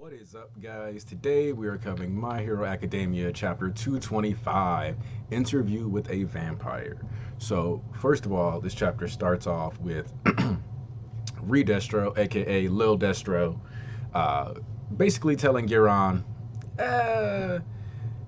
What is up, guys? Today we are covering My Hero Academia Chapter 225, Interview with a Vampire. So, first of all, this chapter starts off with Redestro, aka Lil Destro, uh, basically telling Giron, uh,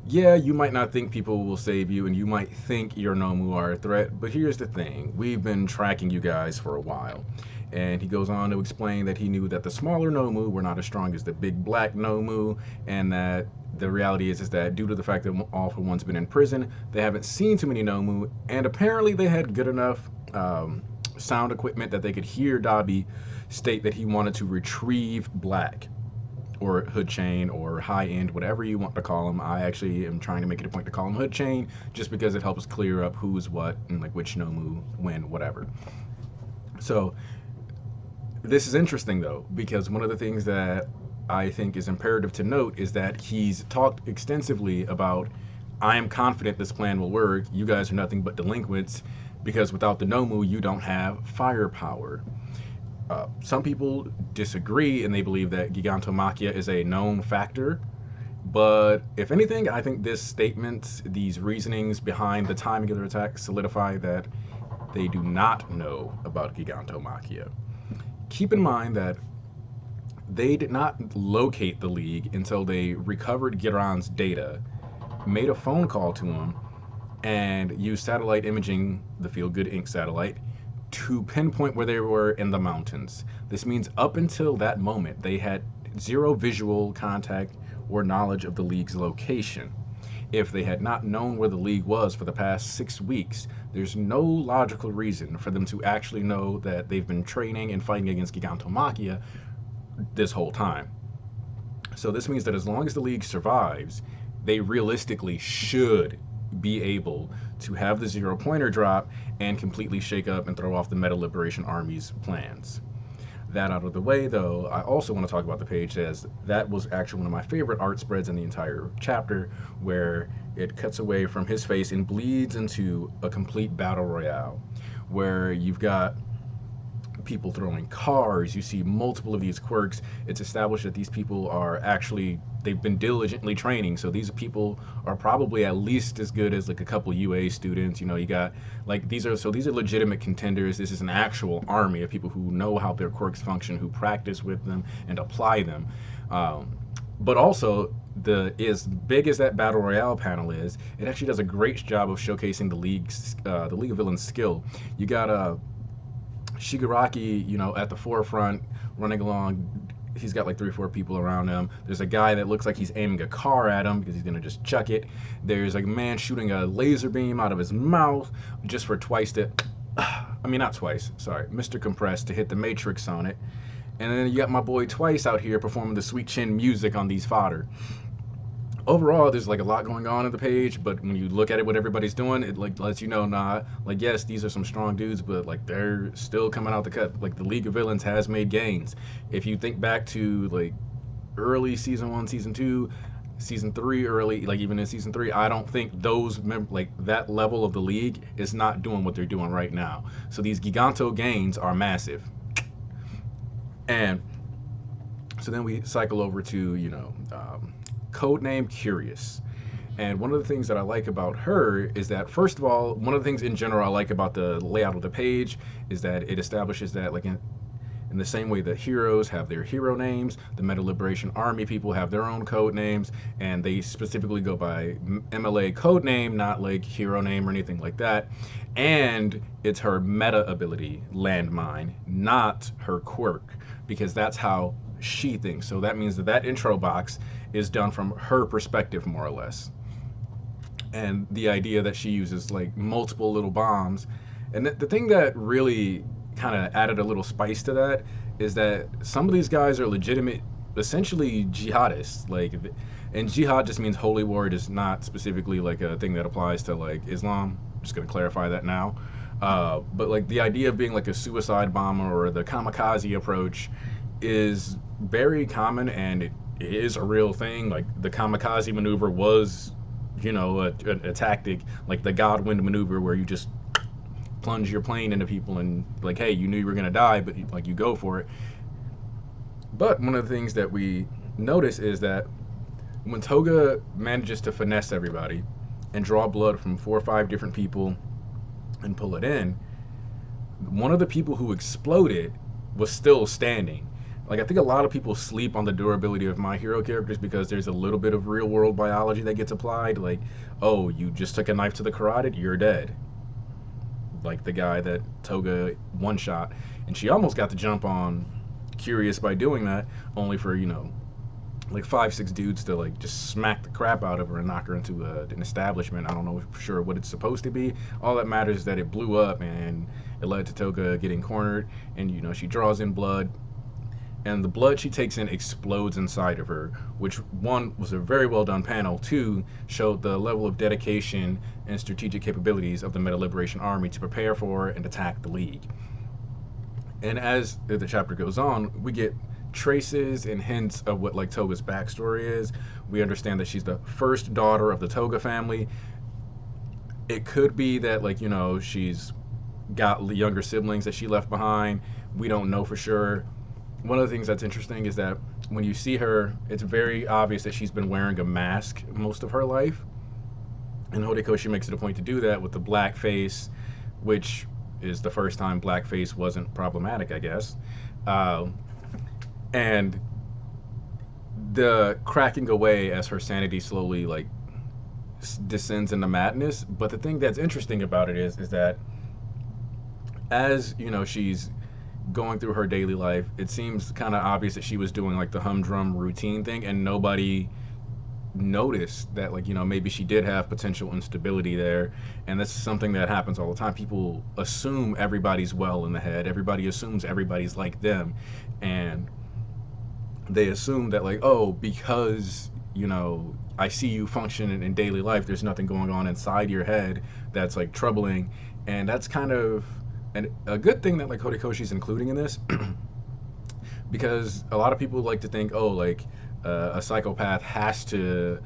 yeah, you might not think people will save you, and you might think your Nomu are a threat, but here's the thing. We've been tracking you guys for a while. And he goes on to explain that he knew that the smaller Nomu were not as strong as the big black Nomu, and that the reality is that due to the fact that All For One's been in prison, they haven't seen too many Nomu, and apparently they had good enough sound equipment that they could hear Dabi state that he wanted to retrieve Black, or Hood Chain, or High End, whatever you want to call him. I actually am trying to make it a point to call him Hood Chain, just because it helps clear up who's what and like which Nomu when, whatever. So this is interesting though, because one of the things that I think is imperative to note is that he's talked extensively about, I am confident this plan will work. You guys are nothing but delinquents because without the Nomu, you don't have firepower. Some people disagree and they believe that Gigantomachia is a known factor. But if anything, I think this statement, these reasonings behind the timing of their attack solidify that they do not know about Gigantomachia. Keep in mind that they did not locate the League until they recovered Giron's data, made a phone call to him, and used satellite imaging, the Feel Good Inc. satellite, to pinpoint where they were in the mountains. This means up until that moment, they had zero visual contact or knowledge of the League's location. If they had not known where the League was for the past 6 weeks, there's no logical reason for them to actually know that they've been training and fighting against Gigantomachia this whole time. So this means that as long as the League survives, they realistically should be able to have the zero pointer drop and completely shake up and throw off the Meta Liberation Army's plans. That out of the way, though, I also want to talk about the page, as that was actually one of my favorite art spreads in the entire chapter, where it cuts away from his face and bleeds into a complete battle royale, where you've got people throwing cars, you see multiple of these quirks. It's established that these people are actually, they've been diligently training, so these people are probably at least as good as like a couple UA students. You know, you got like these are legitimate contenders. This is an actual army of people who know how their quirks function, who practice with them and apply them. But also, as big as that battle royale panel is, it actually does a great job of showcasing the League of Villains skill. You got Shigaraki, you know, at the forefront, running along. He's got like 3 or 4 people around him. There's a guy that looks like he's aiming a car at him because he's gonna just chuck it. There's a man shooting a laser beam out of his mouth just for twice to, I mean not twice, sorry, Mr. Compress to hit the Matrix on it. And then you got my boy Twice out here performing the sweet chin music on these fodder. Overall, there's like a lot going on in the page, but when you look at it, what everybody's doing, it like lets you know, nah, like yes, these are some strong dudes, but like they're still coming out the cut. Like the League of Villains has made gains. If you think back to like early season 1, season 2, season 3, early, like even in season 3, I don't think those like that level of the League is not doing what they're doing right now. So these Giganto gains are massive. And so then we cycle over to, you know, codenamed Curious. And one of the things that I like about her is that, first of all, one of the things in general I like about the layout of the page is that it establishes that, like in the same way that heroes have their hero names, the Meta Liberation Army people have their own code names, and they specifically go by MLA code name, not like hero name or anything like that. And it's her meta ability, Landmine, not her quirk, because that's how she thinks. So that means that that intro box is done from her perspective, more or less. And the idea that she uses like multiple little bombs. And the thing that really kind of added a little spice to that is that some of these guys are legitimate, essentially jihadists. Like, and jihad just means holy war. It is not specifically like a thing that applies to like Islam. I'm just gonna clarify that now. But like the idea of being like a suicide bomber or the kamikaze approach is very common, and it is a real thing. Like the kamikaze maneuver was, you know, a tactic, like the Godwind maneuver, where you just plunge your plane into people and like, hey, you knew you were gonna die, but like you go for it. But one of the things that we notice is that when Toga manages to finesse everybody and draw blood from 4 or 5 different people and pull it in, one of the people who exploded was still standing. Like, I think a lot of people sleep on the durability of My Hero characters because there's a little bit of real world biology that gets applied. Like, oh, you just took a knife to the carotid, you're dead. Like the guy that Toga one shot, and she almost got the jump on Curious by doing that, only for like 5, 6 dudes to like just smack the crap out of her and knock her into an establishment. I don't know for sure what it's supposed to be. All that matters is that it blew up and it led to Toga getting cornered, and she draws in blood, and the blood she takes in explodes inside of her, which, one, was a very well done panel, two, showed the level of dedication and strategic capabilities of the Meta Liberation Army to prepare for and attack the League. And as the chapter goes on, we get traces and hints of what like Toga's backstory is. We understand that she's the first daughter of the Toga family. It could be that she's got younger siblings that she left behind. We don't know for sure. One of the things that's interesting is that when you see her, it's very obvious that she's been wearing a mask most of her life. And Horikoshi makes it a point to do that with the black face, which is the first time blackface wasn't problematic, I guess. And the cracking away as her sanity slowly descends into madness. But the thing that's interesting about it is that as she's going through her daily life, it seems kind of obvious that she was doing like the humdrum routine thing, and nobody noticed that maybe she did have potential instability there. And that's something that happens all the time. People assume everybody's well in the head, everybody assumes everybody's like them, and they assume that oh, because I see you function in daily life, there's nothing going on inside your head that's troubling. And that's kind of a good thing that Horikoshi's including in this because a lot of people like to think, oh, a psychopath has to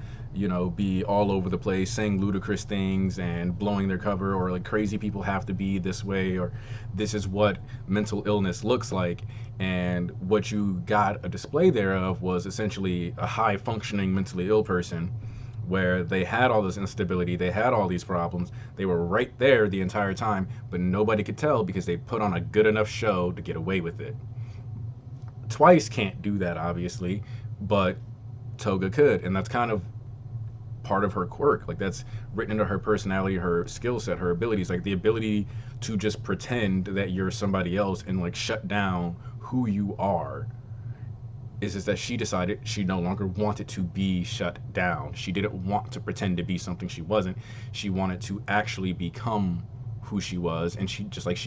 be all over the place saying ludicrous things and blowing their cover, or crazy people have to be this way, or this is what mental illness looks like. And what you got a display thereof was essentially a high functioning mentally ill person, where they had all this instability, they had all these problems, they were right there the entire time, but nobody could tell because they put on a good enough show to get away with it. Twice can't do that, obviously, but Toga could, and that's kind of part of her quirk. That's written into her personality, her skill set, her abilities, the ability to just pretend that you're somebody else and shut down who you are. Is just that she decided she no longer wanted to be shut down. She didn't want to pretend to be something she wasn't. She wanted to actually become who she was, and she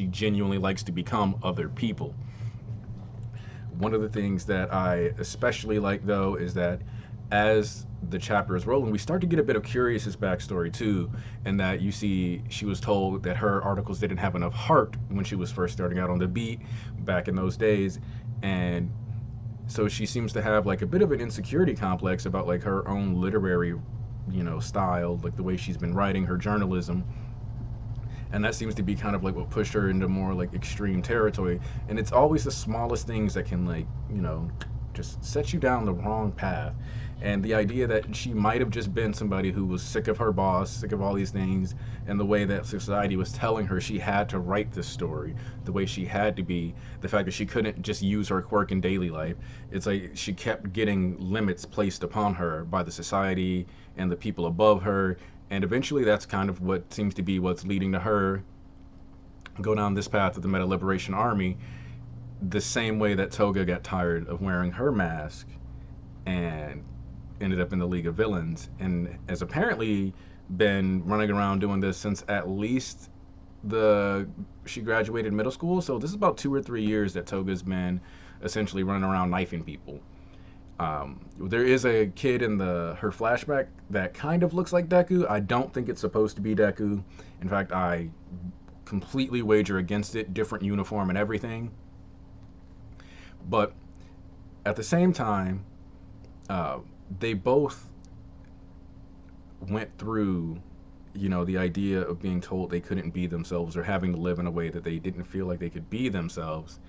genuinely likes to become other people. One of the things that I especially like, though, is that as the chapter is rolling, we start to get a bit of Curious's backstory too, and that you see she was told that her articles didn't have enough heart when she was first starting out on the beat back in those days, and so she seems to have a bit of an insecurity complex about her own literary style, the way she's been writing her journalism. And that seems to be kind of what pushed her into more extreme territory. And it's always the smallest things that can just set you down the wrong path. And the idea that she might have just been somebody who was sick of her boss, sick of all these things, and the way that society was telling her she had to write this story, the way she had to be, the fact that she couldn't just use her quirk in daily life. It's she kept getting limits placed upon her by the society and the people above her. And eventually that's kind of what seems to be what's leading to her go down this path of the Meta Liberation Army, the same way that Toga got tired of wearing her mask and ended up in the League of Villains, and has apparently been running around doing this since at least she graduated middle school. So this is about 2 or 3 years that Toga's been essentially running around knifing people. There is a kid in her flashback that kind of looks like Deku. I don't think it's supposed to be Deku. In fact, I completely wager against it. Different uniform and everything. But at the same time, they both went through, the idea of being told they couldn't be themselves, or having to live in a way that they didn't feel like they could be themselves.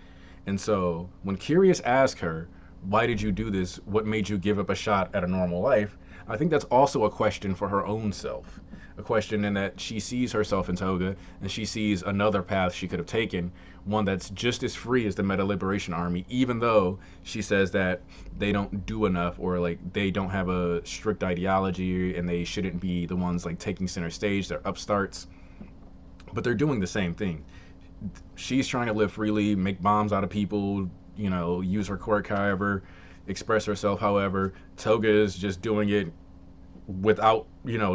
And so when Curious asked her, why did you do this? What made you give up a shot at a normal life? I think that's also a question for her own self. A question in that she sees herself in Toga and she sees another path she could have taken, one that's just as free as the Meta Liberation Army, even though she says that they don't do enough, or like they don't have a strict ideology and they shouldn't be the ones like taking center stage. They're upstarts, but they're doing the same thing. She's trying to live freely, make bombs out of people, use her quirk however, express herself however. Toga is just doing it without,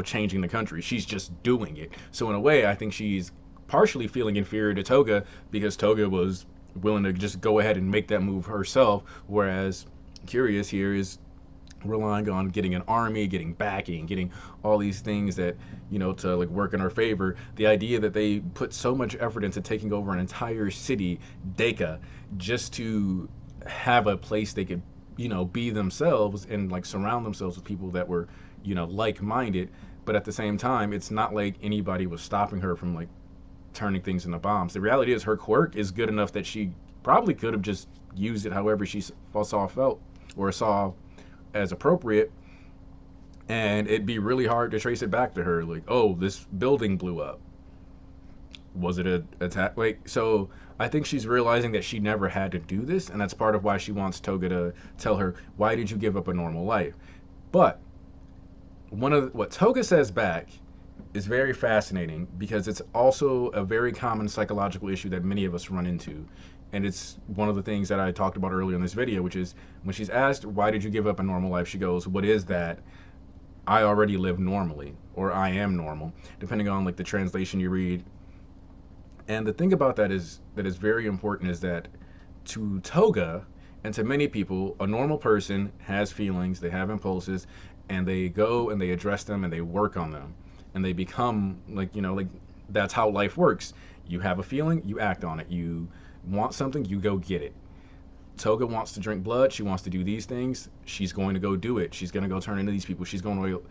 changing the country. She's just doing it. So in a way, I think she's partially feeling inferior to Toga because Toga was willing to just go ahead and make that move herself, whereas Curious here is relying on getting an army, getting backing, getting all these things that, to like work in our favor. The idea that they put so much effort into taking over an entire city, Deka, just to have a place they could, be themselves and like surround themselves with people that were, like-minded. But at the same time, it's not like anybody was stopping her from like turning things into bombs. The reality is her quirk is good enough that she probably could have just used it however she felt or saw as appropriate, and it'd be really hard to trace it back to her. Like, oh, this building blew up. Was it an attack? Like, so I think she's realizing that she never had to do this, and that's part of why she wants Toga to tell her, why did you give up a normal life? But what Toga says back is very fascinating because it's also a very common psychological issue that many of us run into. And it's one of the things that I talked about earlier in this video, which is when she's asked, why did you give up a normal life? She goes, what is that? I already live normally, or I am normal, depending on like the translation you read. And the thing about that is very important is that to Toga and to many people, a normal person has feelings, they have impulses, and they go and they address them and they work on them. And they become like, like that's how life works. You have a feeling, you act on it. You want something, you go get it. Toga wants to drink blood. She wants to do these things. She's going to go do it. She's going to go turn into these people. She's going to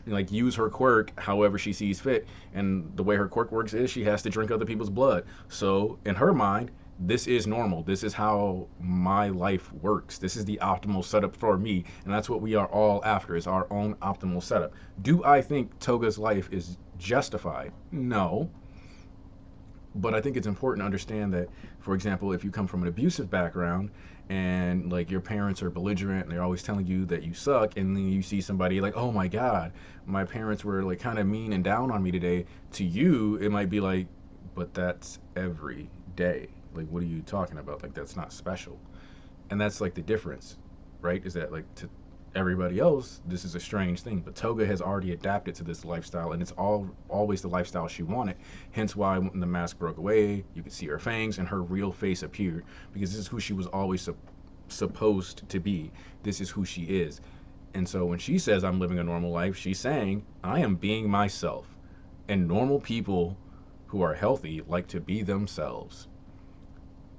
like use her quirk however she sees fit. And the way her quirk works is she has to drink other people's blood. So in her mind, this is normal. This is how my life works. This is the optimal setup for me. And that's what we are all after, is our own optimal setup. Do I think Toga's life is justified? No. But I think it's important to understand that, for example, if you come from an abusive background and like your parents are belligerent and they're always telling you that you suck, and then you see somebody like, oh my God, my parents were like kind of mean and down on me today. To you, it might be like, but that's every day. Like, what are you talking about? Like, that's not special. And that's like the difference, right? Is that like to everybody else, this is a strange thing, but Toga has already adapted to this lifestyle, and it's always the lifestyle she wanted. Hence why when the mask broke away, you could see her fangs and her real face appeared, because this is who she was always supposed to be. This is who she is. And so when she says I'm living a normal life, she's saying I am being myself. And normal people who are healthy like to be themselves.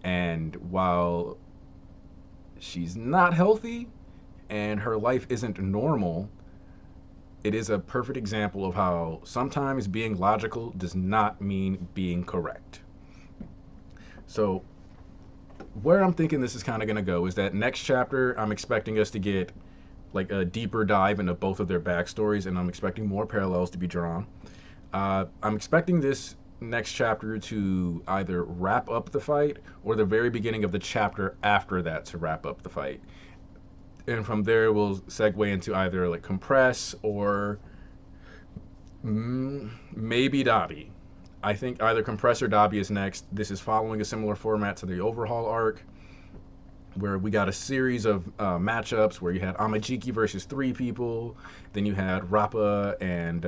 And while she's not healthy and her life isn't normal, it is a perfect example of how sometimes being logical does not mean being correct. So where I'm thinking this is kind of going to go is that next chapter, I'm expecting us to get like a deeper dive into both of their backstories, and I'm expecting more parallels to be drawn. I'm expecting this next chapter to either wrap up the fight or the very beginning of the chapter after that to wrap up the fight. And from there, we'll segue into either like Compress or maybe Dobby. I think either Compress or Dobby is next. This is following a similar format to the Overhaul arc, where we got a series of matchups where you had Amajiki versus 3 people. Then you had Rappa and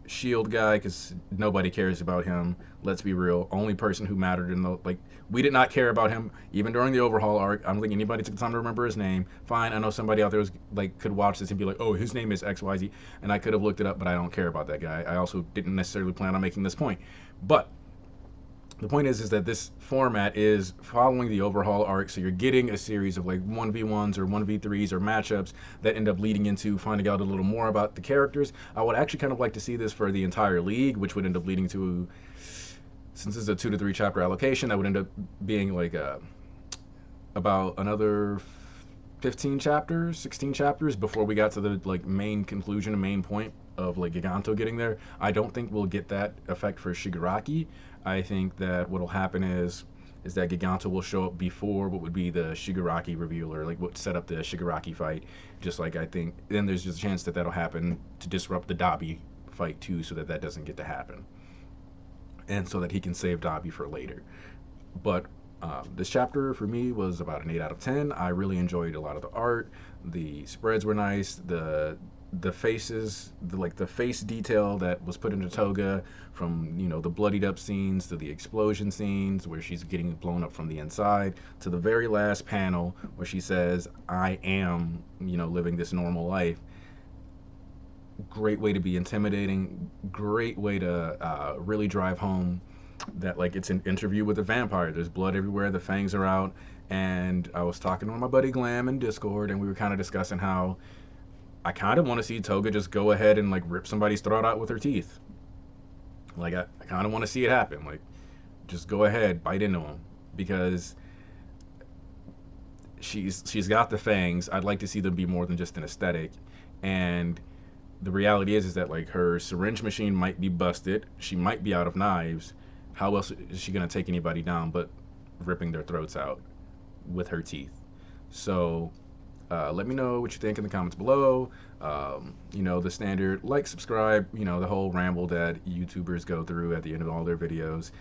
Shield guy, because nobody cares about him. Let's be real. Only person who mattered in the, like, we did not care about him even during the Overhaul arc. I don't think anybody took the time to remember his name. Fine, I know somebody out there was like could watch this and be like, oh, his name is XYZ, and I could have looked it up, but I don't care about that guy. I also didn't necessarily plan on making this point. But the point is that this format is following the Overhaul arc, so you're getting a series of like 1v1s or 1v3s or matchups that end up leading into finding out a little more about the characters. I would actually kind of like to see this for the entire league, which would end up leading to, since this is a 2 to 3 chapter allocation, that would end up being like about another 15 chapters, 16 chapters before we got to the like main conclusion and main point of like Giganto getting there. I don't think we'll get that effect for Shigaraki. I think that what'll happen is that Giganto will show up before what would be the Shigaraki reveal, or like what set up the Shigaraki fight. Just like I think then there's just a chance that that'll happen to disrupt the Dabi fight too, so that that doesn't get to happen, and so that he can save Dabi for later. But this chapter for me was about an 8 out of 10. I really enjoyed a lot of the art. The spreads were nice. The faces, like the face detail that was put into Toga, from the bloodied up scenes to the explosion scenes where she's getting blown up from the inside, to the very last panel where she says, "I am living this normal life." Great way to be intimidating. Great way to really drive home that like it's an interview with a vampire. There's blood everywhere. The fangs are out. And I was talking with my buddy Glam in Discord, and we were kind of discussing how I kind of want to see Toga just go ahead and like rip somebody's throat out with her teeth. Like I kind of want to see it happen. Like just go ahead, bite into him, because she's got the fangs. I'd like to see them be more than just an aesthetic. And the reality is that like her syringe machine might be busted. She might be out of knives. How else is she gonna take anybody down but ripping their throats out with her teeth? So let me know what you think in the comments below. The standard like, subscribe, the whole ramble that YouTubers go through at the end of all their videos.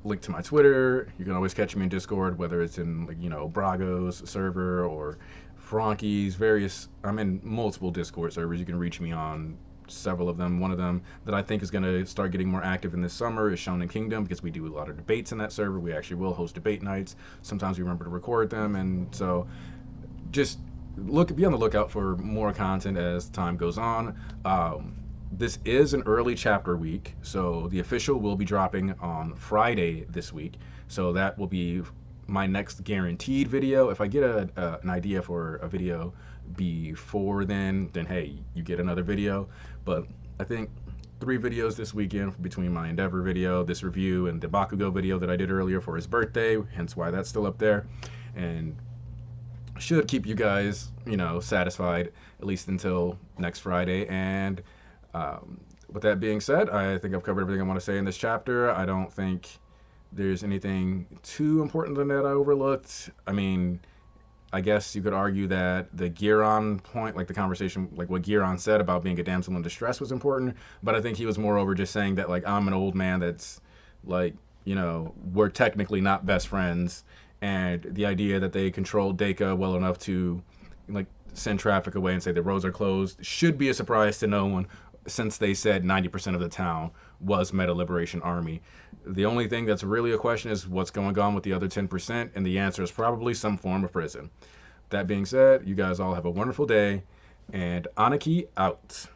Link to my Twitter. You can always catch me in Discord, whether it's in like Brago's server or Franki's various. I'm in multiple Discord servers. You can reach me on several of them. One of them that I think is going to start getting more active in this summer is Shonen Kingdom, because we do a lot of debates in that server. We actually will host debate nights. Sometimes we remember to record them, and so just be on the lookout for more content as time goes on. This is an early chapter week, so the official will be dropping on Friday this week. So that will be my next guaranteed video. If I get an idea for a video before then hey, you get another video. But I think 3 videos this weekend between my Endeavor video, this review, and the Bakugo video that I did earlier for his birthday, hence why that's still up there, and should keep you guys satisfied at least until next Friday. And with that being said, I think I've covered everything I want to say in this chapter. I don't think there's anything too important than that I overlooked. I mean, I guess you could argue that the Giron point, like the conversation, like what Giron said about being a damsel in distress was important, but I think he was moreover just saying that like I'm an old man that's like, we're technically not best friends, and the idea that they controlled Deka well enough to like send traffic away and say the roads are closed should be a surprise to no one, since they said 90% of the town was Meta Liberation Army. The only thing that's really a question is what's going on with the other 10%, and the answer is probably some form of prison. That being said, you guys all have a wonderful day, and Anarchy out.